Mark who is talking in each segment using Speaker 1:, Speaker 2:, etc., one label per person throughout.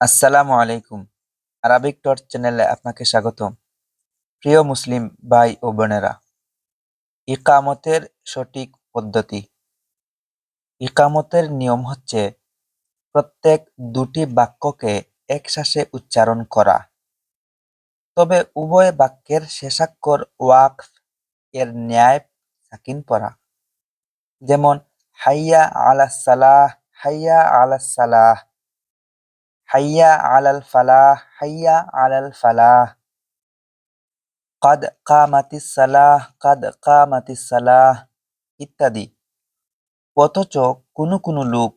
Speaker 1: আসসালামু আলাইকুম। Arabic torch চ্যানেলে আপনাকে স্বাগতম। প্রিয় মুসলিম ভাই ও বোনেরা, ইকামতের সঠিক পদ্ধতি। ইকামতের নিয়ম হচ্ছে প্রত্যেক দুটি বাক্যকে একশ্বাসে উচ্চারণ করা। তবে উভয় বাক্যের শেষাক্ষর ওয়াকফ এর ন্যায় সাকিন পড়া। যেমন হাইয়া আলাস সালাহ, হাইয়া আলাস সালাহ, হাইয়া আলাল ফালাহ, হাইয়া আলাল ফালাহ, কাদ কামাতিস সালাহ, কাদ কামাতিস সালাহ ইত্যাদি। অথচ কোনো কোনো লোক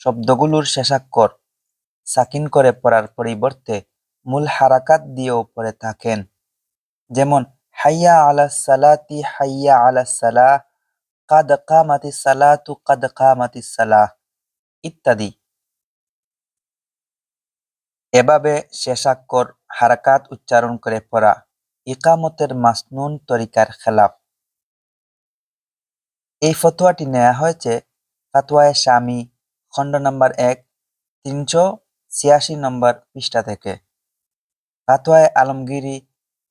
Speaker 1: শব্দগুলোর শেষাক্ষর সাকিন করে পড়ার পরিবর্তে মূল হারাকাত দিয়েও পড়ে থাকেন। যেমন হাইয়া আলাস সালাতি, হাইয়া আলাস সালাহ, কাদ কামাতিস সালাতু, কাদ কামাতিস সালাহ ইত্যাদি। এভাবে শেষাক্ষর হারাকাত উচ্চারণ করে পড়া ইকামতের মাসনুন তরিকার খেলাফ। এই ফতোয়াটি নেওয়া হয়েছে ফাতওয়ায়ে শামী খণ্ড নম্বর ১, ৩৮৬ নম্বর পৃষ্ঠা থেকে। ফাতওয়ায়ে আলমগীরি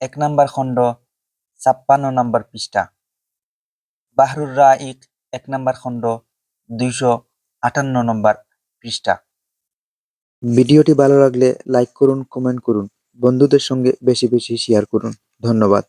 Speaker 1: ১ নম্বর খণ্ড ৫৬ নম্বর পৃষ্ঠা। বাহরুর রাইক ১ নম্বর খণ্ড ২৫৮ নম্বর পৃষ্ঠা।
Speaker 2: ভিডিওটি ভালো লাগলে লাইক করুন, কমেন্ট করুন, বন্ধুদের সঙ্গে বেশি বেশি শেয়ার করুন। ধন্যবাদ।